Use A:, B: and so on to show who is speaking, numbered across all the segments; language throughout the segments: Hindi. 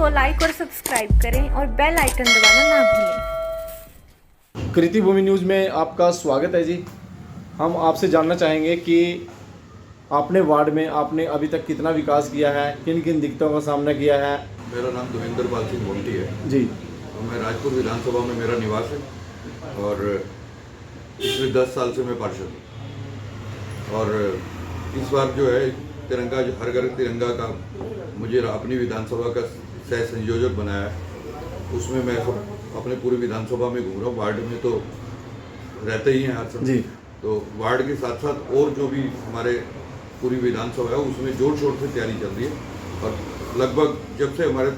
A: को लाइक और सब्सक्राइब करें और बेल आइकन दबाना ना भूलें।
B: कृति भूमि न्यूज़ में आपका स्वागत है जी। हम आपसे जानना चाहेंगे कि आपने वार्ड में आपने अभी तक कितना विकास किया है, किन किन दिक्कतों का सामना किया है।
C: मेरा नाम देवेंद्र पाल सिंह मोंटी है
B: जी।
C: और मैं राजपुर विधानसभा में मेरा निवास है और पिछले 10 साल से मैं पार्षद हूँ। और इस बार जो है तिरंगा, जो हर घर तिरंगा का मुझे अपनी विधानसभा का सह संयोजक बनाया है। उसमें मैं अपने पूरी विधानसभा में घूम रहा हूँ। वार्ड में तो रहते ही हैं हर समय, तो वार्ड के साथ साथ और जो भी हमारे पूरी विधानसभा है उसमें जोर शोर से तैयारी चल रही है। और लगभग जब से हमारे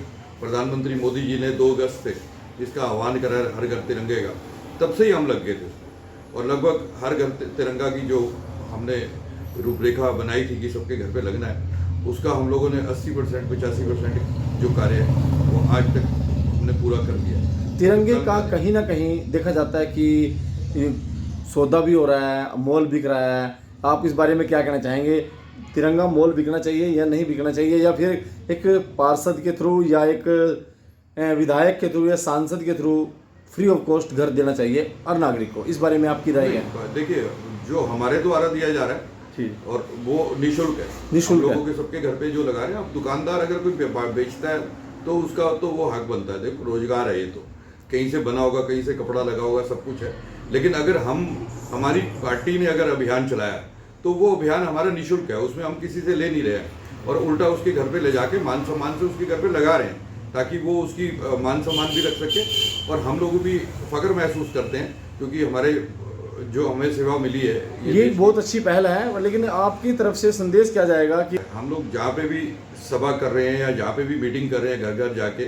C: प्रधानमंत्री मोदी जी ने 2 अगस्त से इसका आह्वान करा हर घर तिरंगे का, तब से ही हम लग गए थे। और लगभग हर घर तिरंगा की जो हमने रूपरेखा बनाई थी कि सबके घर पे लगना है, उसका हम लोगों ने 80% 85% जो कार्य है वो आज तक हमने पूरा कर दिया।
B: तिरंगे का कहीं ना कहीं देखा जाता है कि सौदा भी हो रहा है, मोल बिक रहा है। आप इस बारे में क्या कहना चाहेंगे? तिरंगा मोल बिकना चाहिए या नहीं बिकना चाहिए, या फिर एक पार्षद के थ्रू या एक विधायक के थ्रू या सांसद के थ्रू फ्री ऑफ कॉस्ट घर देना चाहिए हर नागरिक को? इस बारे में आपकी राय है?
C: देखिए, जो हमारे द्वारा दिया जा रहा है और वो निःशुल्क है, निःशुल्क लोगों के सबके घर पे जो लगा रहे हैं। अब दुकानदार अगर कोई बेचता है तो उसका तो वो हक बनता है। देखो, रोजगार है, ये तो कहीं से बना होगा, कहीं से कपड़ा लगा होगा, सब कुछ है। लेकिन अगर हमारी पार्टी ने अगर अभियान चलाया तो वो अभियान हमारा निःशुल्क है, उसमें हम किसी से ले नहीं रहे हैं और उल्टा उसके घर पे ले जाके मान सम्मान से उसके घर पे लगा रहे हैं, ताकि वो उसकी मान सम्मान भी रख सके और हम लोग भी फख्र महसूस करते हैं, क्योंकि हमारे जो हमें सेवा मिली है
B: ये बहुत अच्छी पहल है। लेकिन आपकी तरफ से संदेश क्या जाएगा कि
C: हम लोग जहाँ पे भी सभा कर रहे हैं या जहाँ पे भी मीटिंग कर रहे हैं, घर घर जाके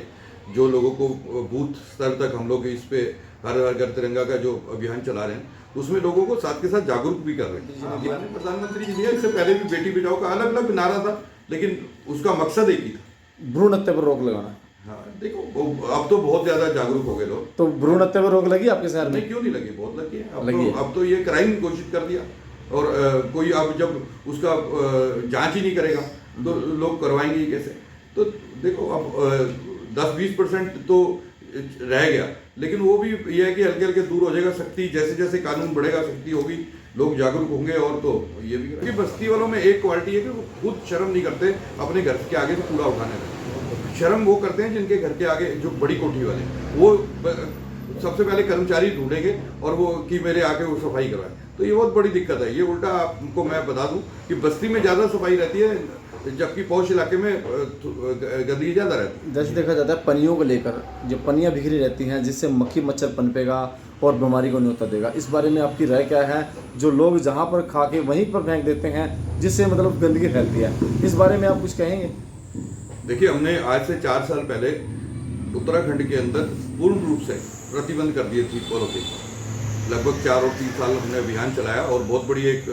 C: जो लोगों को बूथ स्तर तक हम लोग इस पे हर घर तिरंगा का जो अभियान चला रहे हैं, उसमें लोगों को साथ के साथ जागरूक भी कर रहे हैं। प्रधानमंत्री जी ने इससे पहले भी बेटी बचाओ का अलग अलग नारा था, लेकिन उसका मकसद एक ही था,
B: भ्रूण हत्या पर रोक लगाना।
C: हाँ, देखो अब तो बहुत ज्यादा जागरूक हो गए लोग।
B: तो भ्रूण हत्या पर रोक लगी आपके शहर में?
C: नहीं, क्यों नहीं लगी, बहुत लगी है। अब तो ये क्राइम घोषित कर दिया और कोई अब जब उसका जांच ही नहीं करेगा तो लोग करवाएंगे ही कैसे? तो देखो, अब 10-20% तो रह गया, लेकिन वो भी ये है कि हल्के हल्के दूर हो जाएगा। सख्ती जैसे जैसे कानून बढ़ेगा, सख्ती होगी, लोग जागरूक होंगे। और तो ये भी कि बस्ती वालों में एक क्वालिटी है कि वो खुद शर्म नहीं करते अपने घर के आगे से कूड़ा उठाने में। शर्म वो करते हैं जिनके घर के आगे जो बड़ी कोठी वाले, वो सबसे पहले कर्मचारी ढूंढेंगे और वो कि मेरे आके वो सफाई करवाए। तो ये बहुत बड़ी दिक्कत है। ये उल्टा आपको मैं बता दूं कि बस्ती में ज़्यादा सफाई रहती है, जबकि पौष इलाके में गंदगी ज़्यादा रहती है।
B: जैसे देखा जाता है पनियों को लेकर, जो पनियाँ बिखरी रहती हैं जिससे मक्खी मच्छर पनपेगा और बीमारी को न्योता देगा, इस बारे में आपकी राय क्या है? जो लोग जहाँ पर खा के वहीं पर फेंक देते हैं, जिससे मतलब गंदगी फैलती है, इस बारे में आप कुछ कहेंगे?
C: देखिए, हमने आज से 4 साल पहले उत्तराखंड के अंदर पूर्ण रूप से प्रतिबंध कर दिए थी पॉलिथीन। लगभग 4 और 3 साल हमने अभियान चलाया और बहुत बड़ी एक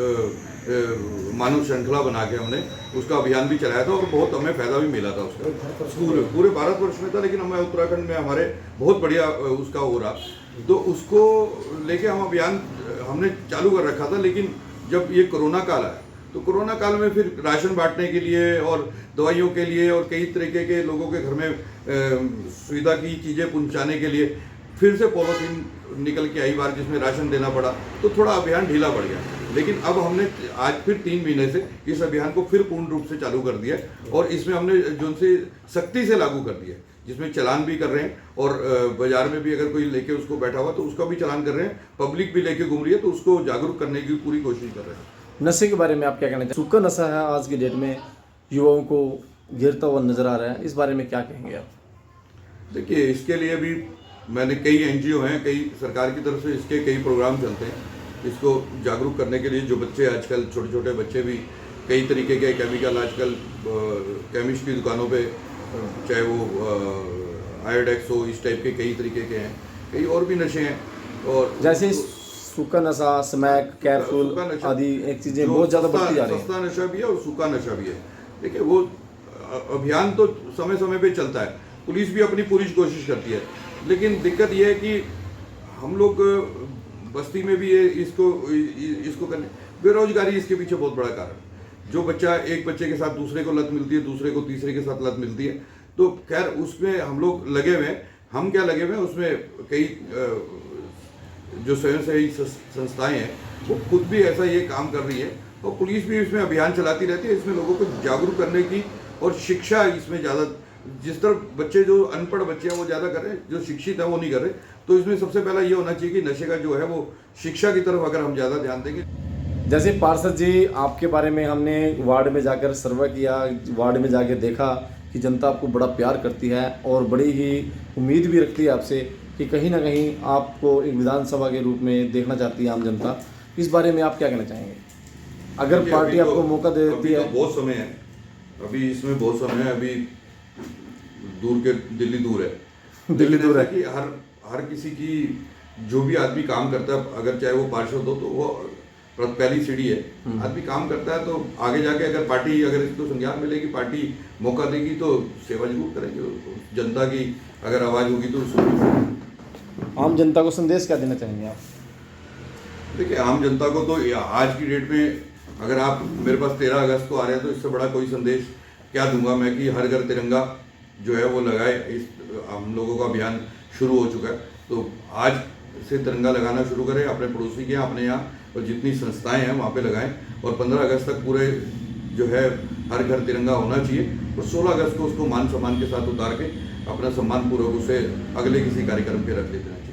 C: मानव श्रृंखला बना के हमने उसका अभियान भी चलाया था और बहुत हमें फायदा भी मिला था उसका। पूरे भारतवर्ष में था, लेकिन हमें उत्तराखंड में हमारे बहुत बढ़िया उसका हो रहा। तो उसको लेके हम अभियान हमने चालू कर रखा था। लेकिन जब ये कोरोना काल आया तो कोरोना काल में फिर राशन बांटने के लिए और दवाइयों के लिए और कई तरीके के लोगों के घर में सुविधा की चीज़ें पहुंचाने के लिए फिर से पॉलिथीन निकल के आई बार, जिसमें राशन देना पड़ा, तो थोड़ा अभियान ढीला पड़ गया। लेकिन अब हमने आज फिर 3 महीने से इस अभियान को फिर पूर्ण रूप से चालू कर दिया और इसमें हमने जो से सख्ती से लागू कर दिया, जिसमें चालान भी कर रहे हैं और बाजार में भी अगर कोई लेके उसको बैठा हुआ तो उसका भी चालान कर रहे हैं। पब्लिक भी लेके घूम रही है, तो उसको जागरूक करने की पूरी कोशिश कर रहे हैं।
B: नशे के बारे में आप क्या कहना चाहिए? सूखा नशा है आज की डेट में, युवाओं को गिरता हुआ नजर आ रहा है, इस बारे में क्या कहेंगे आप?
C: देखिए, इसके लिए भी मैंने कई NGO हैं, कई सरकार की तरफ से इसके कई प्रोग्राम चलते हैं इसको जागरूक करने के लिए। जो बच्चे आजकल छोटे छोटे बच्चे भी कई तरीके के केमिकल आजकल केमिस्ट की दुकानों पे, चाहे वो आयोडेक्स हो, इस टाइप के कई तरीके के हैं, कई और भी नशे हैं। और
B: जैसे सूखा नशा, स्मैक, कैप्सूल आदि एक चीज़ें बहुत ज़्यादा बढ़ती जा रही हैं।
C: सस्ता नशा भी है और सूखा नशा भी है। देखिए, वो अभियान तो समय समय पे चलता है, पुलिस भी अपनी पूरी कोशिश करती है, लेकिन दिक्कत यह है कि हम लोग बस्ती में भी ये इसको करने, बेरोजगारी इसके पीछे बहुत बड़ा कारण। जो बच्चा एक बच्चे के साथ दूसरे को लत मिलती है, दूसरे को तीसरे के साथ लत मिलती है, तो खैर उसमें हम लोग लगे हुए हैं। हम क्या लगे हुए हैं उसमें, कई जो स्वयंसेवी संस्थाएं हैं वो खुद भी ऐसा ये काम कर रही है, और पुलिस भी इसमें अभियान चलाती रहती है, इसमें लोगों को जागरूक करने की और शिक्षा इसमें ज़्यादा, जिस तरह बच्चे जो अनपढ़ बच्चे हैं वो ज़्यादा कर रहे हैं, जो शिक्षित हैं वो नहीं कर रहे। तो इसमें सबसे पहला ये होना चाहिए कि नशे का जो है वो शिक्षा की तरफ अगर हम ज़्यादा ध्यान देंगे।
B: जैसे पार्षद जी, आपके बारे में हमने वार्ड में जाकर सर्वे किया, वार्ड में जाके देखा कि जनता आपको बड़ा प्यार करती है और बड़ी ही उम्मीद भी रखती है आपसे कि कहीं ना कहीं आपको एक विधानसभा के रूप में देखना चाहती है आम जनता। इस बारे में आप क्या कहना चाहेंगे? अगर
C: देखिए,
B: पार्टी
C: अभी तो-
B: आपको मौका दे देती
C: अभी
B: है।
C: तो बहुत समय है, अभी इसमें बहुत समय है, अभी दूर के दिल्ली दूर है।
B: दिल्ली दूर है।
C: कि हर किसी की, जो भी आदमी काम करता है, अगर चाहे वो पार्षद हो तो वो पहली सीढ़ी है। आदमी काम करता है तो आगे जाके अगर पार्टी, अगर इसको संज्ञान मिलेगी, पार्टी मौका देगी तो सेवा जरूर करेंगे। जनता की अगर आवाज़ होगी तो सुनेंगे।
B: आम जनता को संदेश क्या देना चाहेंगे आप?
C: देखिए, आम जनता को तो आज की डेट में अगर आप मेरे पास 13 अगस्त को आ रहे हैं तो इससे बड़ा कोई संदेश क्या दूंगा मैं कि हर घर तिरंगा जो है वो लगाए। इस हम लोगों का अभियान शुरू हो चुका है, तो आज से तिरंगा लगाना शुरू करें अपने पड़ोसी के यहाँ, अपने यहाँ, और जितनी संस्थाएं हैं वहाँ पे लगाएं। और 15 अगस्त तक पूरे जो है हर घर तिरंगा होना चाहिए, और 16 अगस्त को उसको मान सम्मान के साथ उतार के अपना सम्मान पूर्वक उसे अगले किसी कार्यक्रम पे रख लेते हैं।